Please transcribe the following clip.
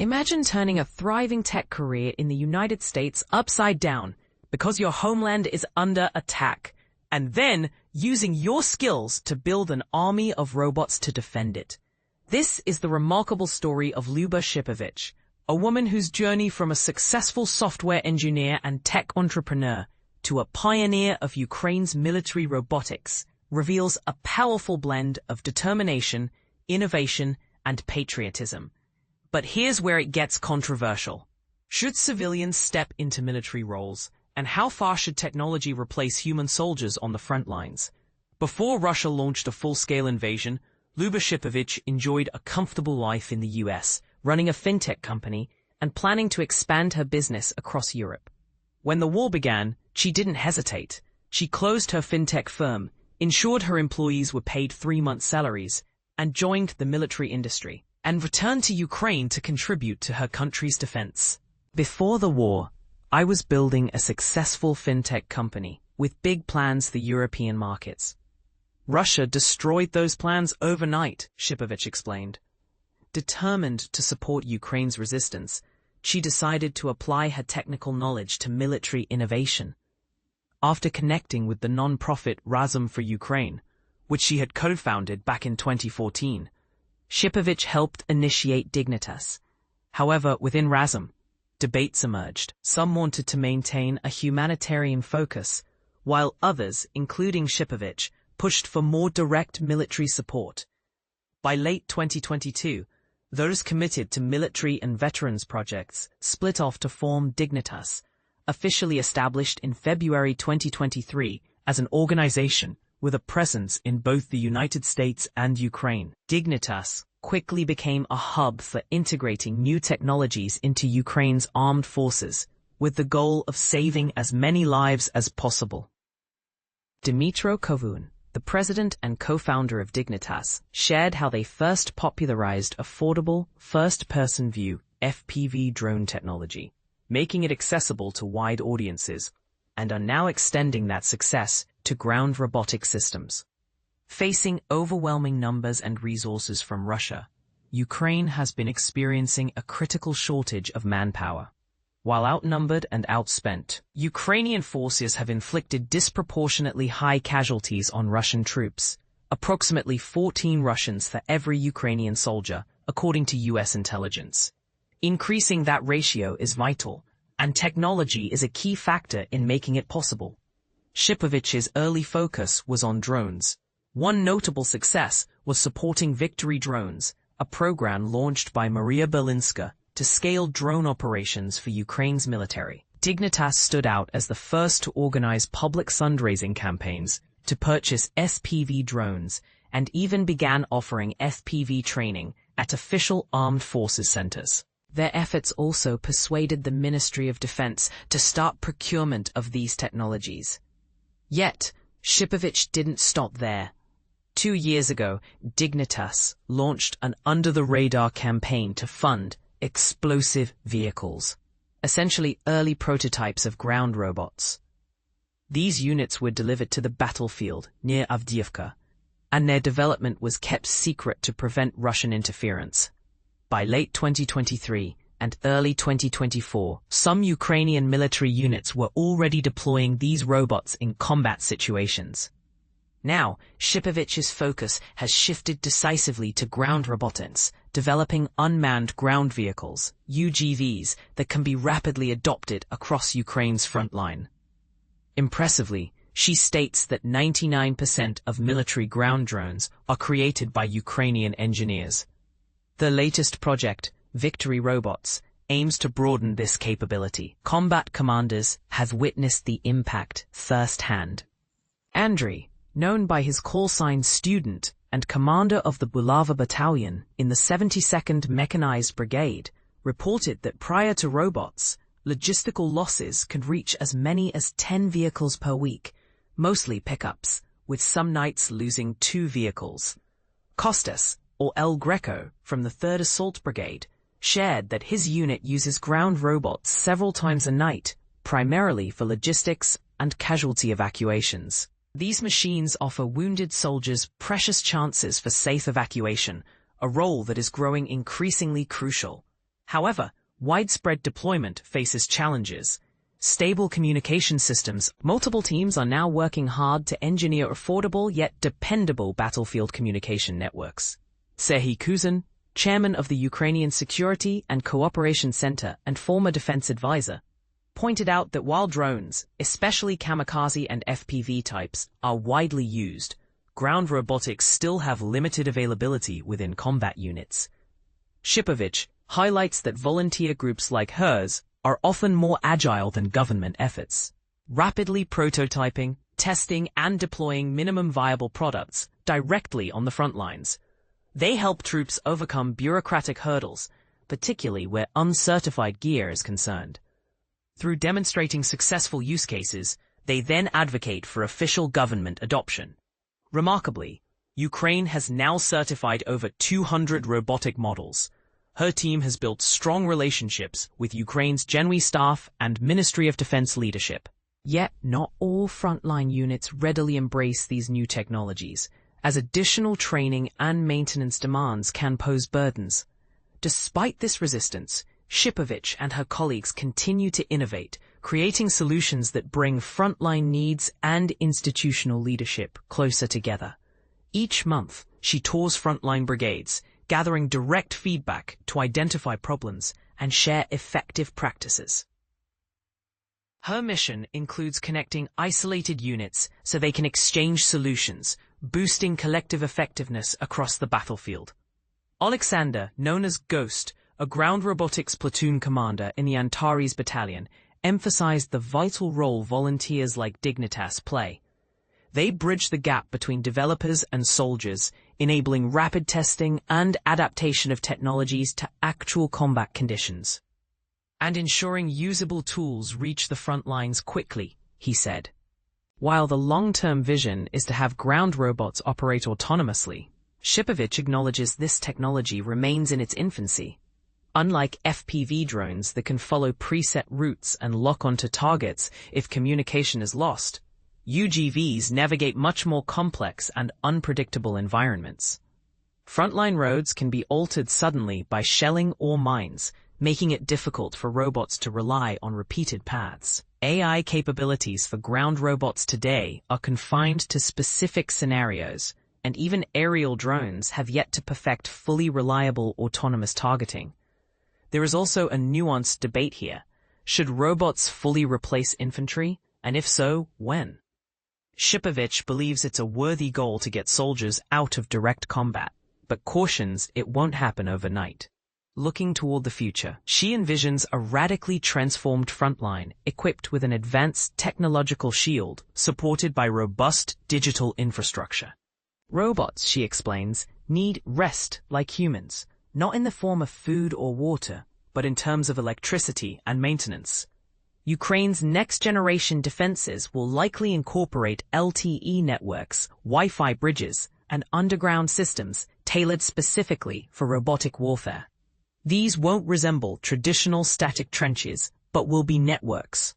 Imagine turning a thriving tech career in the United States upside down because your homeland is under attack, and then using your skills to build an army of robots to defend it. This is the remarkable story of Lyuba Shipovich, a woman whose journey from a successful software engineer and tech entrepreneur to a pioneer of Ukraine's military robotics reveals a powerful blend of determination, innovation, and patriotism. But here's where it gets controversial. Should civilians step into military roles, and how far should technology replace human soldiers on the front lines? Before Russia launched a full-scale invasion, Lyuba Shipovich enjoyed a comfortable life in the US, running a fintech company and planning to expand her business across Europe. When the war began, she didn't hesitate. She closed her fintech firm, ensured her employees were paid 3-month salaries, and joined the military industry, and returned to Ukraine to contribute to her country's defense. Before the war, I was building a successful fintech company with big plans for European markets. Russia destroyed those plans overnight, Shipovich explained. Determined to support Ukraine's resistance, she decided to apply her technical knowledge to military innovation. After connecting with the non-profit Razum for Ukraine, which she had co-founded back in 2014, Shipovich helped initiate Dignitas. However, within Razum, debates emerged. Some wanted to maintain a humanitarian focus, while others, including Shipovich, pushed for more direct military support. By late 2022, those committed to military and veterans projects split off to form Dignitas, officially established in February 2023 as an organization with a presence in both the United States and Ukraine. Dignitas quickly became a hub for integrating new technologies into Ukraine's armed forces, with the goal of saving as many lives as possible. Dmytro Kovun, the president and co-founder of Dignitas, shared how they first popularized affordable, first-person view (FPV) drone technology, making it accessible to wide audiences, and are now extending that success to ground robotic systems. Facing overwhelming numbers and resources from Russia, Ukraine has been experiencing a critical shortage of manpower. While outnumbered and outspent, Ukrainian forces have inflicted disproportionately high casualties on Russian troops, approximately 14 Russians for every Ukrainian soldier, according to US intelligence. Increasing that ratio is vital, and technology is a key factor in making it possible. Shipovich's early focus was on drones. One notable success was supporting Victory Drones, a program launched by Maria Berlinska to scale drone operations for Ukraine's military. Dignitas stood out as the first to organize public fundraising campaigns to purchase SPV drones and even began offering FPV training at official armed forces centers. Their efforts also persuaded the Ministry of Defense to start procurement of these technologies. Yet, Shipovich didn't stop there. 2 years ago, Dignitas launched an under-the-radar campaign to fund explosive vehicles, essentially early prototypes of ground robots. These units were delivered to the battlefield near Avdiivka, and their development was kept secret to prevent Russian interference. By late 2023 and early 2024, some Ukrainian military units were already deploying these robots in combat situations. Now, Shipovich's focus has shifted decisively to ground robotics, developing unmanned ground vehicles, UGVs, that can be rapidly adopted across Ukraine's front line. Impressively, she states that 99% of military ground drones are created by Ukrainian engineers. The latest project, Victory Robots, aims to broaden this capability. Combat commanders have witnessed the impact firsthand. Andriy, known by his call sign Student and commander of the Bulava Battalion in the 72nd Mechanized Brigade, reported that prior to robots, logistical losses could reach as many as 10 vehicles per week, mostly pickups, with some nights losing 2 vehicles. Costas, or El Greco, from the 3rd Assault Brigade, shared that his unit uses ground robots several times a night, primarily for logistics and casualty evacuations. These machines offer wounded soldiers precious chances for safe evacuation, a role that is growing increasingly crucial. However, widespread deployment faces challenges. Stable communication systems. Multiple teams are now working hard to engineer affordable yet dependable battlefield communication networks. Serhiy Kuzin, chairman of the Ukrainian Security and Cooperation Center and former defense advisor, pointed out that while drones, especially kamikaze and FPV types, are widely used, ground robotics still have limited availability within combat units. Shipovich highlights that volunteer groups like hers are often more agile than government efforts, rapidly prototyping, testing, and deploying minimum viable products directly on the front lines. They help troops overcome bureaucratic hurdles, particularly where uncertified gear is concerned. Through demonstrating successful use cases, they then advocate for official government adoption. Remarkably, Ukraine has now certified over 200 robotic models. Her team has built strong relationships with Ukraine's General Staff and Ministry of Defense leadership. Yet, not all frontline units readily embrace these new technologies, as additional training and maintenance demands can pose burdens. Despite this resistance, Shipovich and her colleagues continue to innovate, creating solutions that bring frontline needs and institutional leadership closer together. Each month, she tours frontline brigades, gathering direct feedback to identify problems and share effective practices. Her mission includes connecting isolated units so they can exchange solutions, boosting collective effectiveness across the battlefield. Alexander, known as Ghost, a ground robotics platoon commander in the Antares battalion, emphasized the vital role volunteers like Dignitas play. They bridge the gap between developers and soldiers, enabling rapid testing and adaptation of technologies to actual combat conditions, and ensuring usable tools reach the front lines quickly, he said. While the long-term vision is to have ground robots operate autonomously, Shipovich acknowledges this technology remains in its infancy. Unlike FPV drones that can follow preset routes and lock onto targets if communication is lost, UGVs navigate much more complex and unpredictable environments. Frontline roads can be altered suddenly by shelling or mines, making it difficult for robots to rely on repeated paths. AI capabilities for ground robots today are confined to specific scenarios, and even aerial drones have yet to perfect fully reliable autonomous targeting. There is also a nuanced debate here. Should robots fully replace infantry, and if so, when? Shipovich believes it's a worthy goal to get soldiers out of direct combat, but cautions it won't happen overnight. Looking toward the future, she envisions a radically transformed frontline equipped with an advanced technological shield supported by robust digital infrastructure. Robots, she explains, need rest like humans, not in the form of food or water, but in terms of electricity and maintenance. Ukraine's next-generation defenses will likely incorporate LTE networks, Wi-Fi bridges, and underground systems tailored specifically for robotic warfare. These won't resemble traditional static trenches, but will be networks.